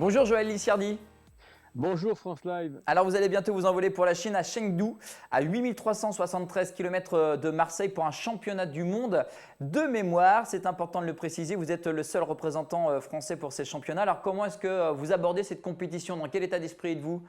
Bonjour Joël Lissiardi. Bonjour France Live. Alors vous allez bientôt vous envoler pour la Chine à Chengdu, à 8373 km de Marseille pour un championnat du monde de mémoire. C'est important de le préciser, vous êtes le seul représentant français pour ces championnats. Alors comment est-ce que vous abordez cette compétition? Dans quel état d'esprit êtes-vous?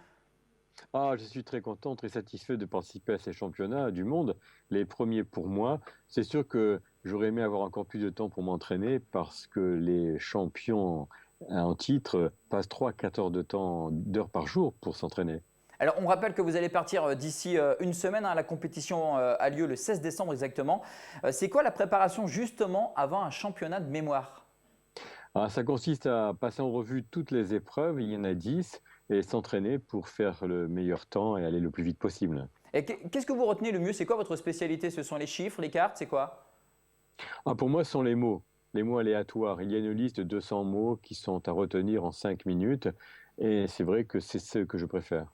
Je suis très content, très satisfait de participer à ces championnats du monde, les premiers pour moi. C'est sûr que j'aurais aimé avoir encore plus de temps pour m'entraîner parce que les champions en titre passent 3 à 4 heures d'heures par jour pour s'entraîner. Alors on rappelle que vous allez partir d'ici une semaine, hein. La compétition a lieu le 16 décembre exactement. C'est quoi la préparation justement avant un championnat de mémoire? Ça consiste à passer en revue toutes les épreuves, il y en a 10, et s'entraîner pour faire le meilleur temps et aller le plus vite possible. Et qu'est-ce que vous retenez le mieux? C'est quoi votre spécialité? Ce sont les chiffres, les cartes, c'est quoi? Pour moi, ce sont les mots aléatoires. Il y a une liste de 200 mots qui sont à retenir en 5 minutes et c'est vrai que c'est ce que je préfère.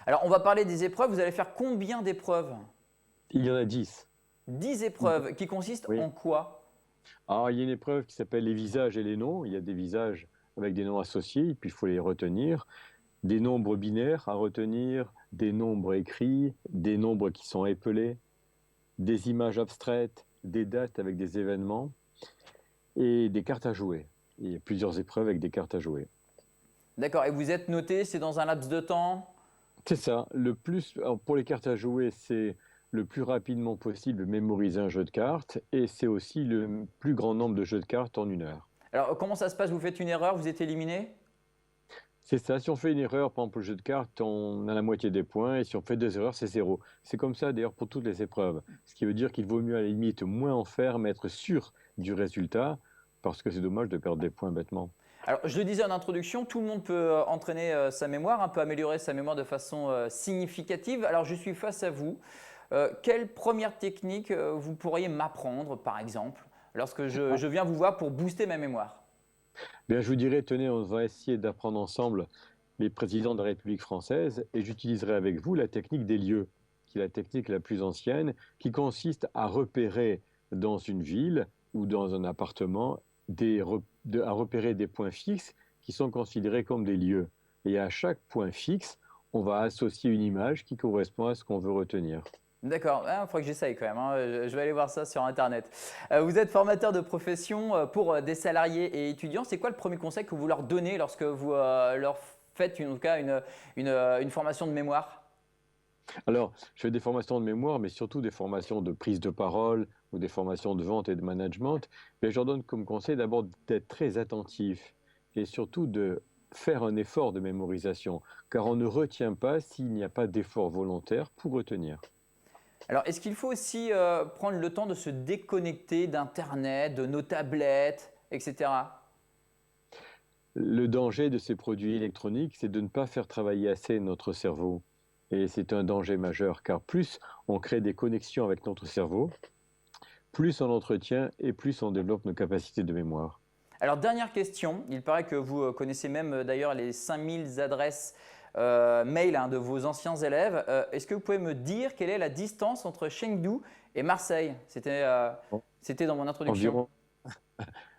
Alors, on va parler des épreuves. Vous allez faire combien d'épreuves? Il y en a 10. 10 épreuves qui consistent Oui. en quoi? Il y a une épreuve qui s'appelle les visages et les noms. Il y a des visages avec des noms associés, et puis il faut les retenir. Des nombres binaires à retenir, des nombres écrits, des nombres qui sont épelés, des images abstraites, des dates avec des événements et des cartes à jouer. Il y a plusieurs épreuves avec des cartes à jouer. D'accord. Et vous êtes noté, c'est dans un laps de temps? C'est ça. Pour les cartes à jouer, c'est le plus rapidement possible mémoriser un jeu de cartes et c'est aussi le plus grand nombre de jeux de cartes en 1 heure. Alors, comment ça se passe? Vous faites une erreur, vous êtes éliminé? C'est ça. Si on fait une erreur, par exemple, au jeu de cartes, on a la moitié des points et si on fait 2 erreurs, c'est zéro. C'est comme ça d'ailleurs pour toutes les épreuves. Ce qui veut dire qu'il vaut mieux à la limite moins en faire, mais être sûr du résultat parce que c'est dommage de perdre des points bêtement. Alors, je le disais en introduction, tout le monde peut entraîner sa mémoire, peut améliorer sa mémoire de façon significative. Alors, je suis face à vous. Quelle première technique vous pourriez m'apprendre, par exemple, lorsque je viens vous voir pour booster ma mémoire? Bien, je vous dirais, tenez, on va essayer d'apprendre ensemble les présidents de la République française et j'utiliserai avec vous la technique des lieux, qui est la technique la plus ancienne, qui consiste à repérer dans une ville ou dans un appartement, à repérer des points fixes qui sont considérés comme des lieux. Et à chaque point fixe, on va associer une image qui correspond à ce qu'on veut retenir. D'accord, il faudrait que j'essaye quand même, hein. Je vais aller voir ça sur Internet. Vous êtes formateur de profession pour des salariés et étudiants. C'est quoi le premier conseil que vous leur donnez lorsque vous leur faites en tout cas une formation de mémoire? Alors, je fais des formations de mémoire, mais surtout des formations de prise de parole ou des formations de vente et de management. Mais je leur donne comme conseil d'abord d'être très attentif et surtout de faire un effort de mémorisation, car on ne retient pas s'il n'y a pas d'effort volontaire pour retenir. Alors, est-ce qu'il faut aussi prendre le temps de se déconnecter d'Internet, de nos tablettes, etc.? Le danger de ces produits électroniques, c'est de ne pas faire travailler assez notre cerveau. Et c'est un danger majeur, car plus on crée des connexions avec notre cerveau, plus on entretient et plus on développe nos capacités de mémoire. Alors, dernière question. Il paraît que vous connaissez même d'ailleurs les 5000 adresses mail, hein, de vos anciens élèves. Est-ce que vous pouvez me dire quelle est la distance entre Chengdu et Marseille? C'était dans mon introduction. Environ,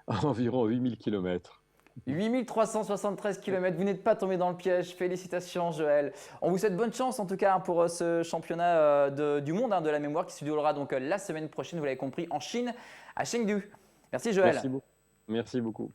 environ 8000 kilomètres. 8373 km, vous n'êtes pas tombé dans le piège. Félicitations Joël. On vous souhaite bonne chance en tout cas, hein, pour ce championnat du monde, hein, de la mémoire qui se déroulera donc la semaine prochaine, vous l'avez compris, en Chine, à Chengdu. Merci Joël. Merci beaucoup. Merci beaucoup.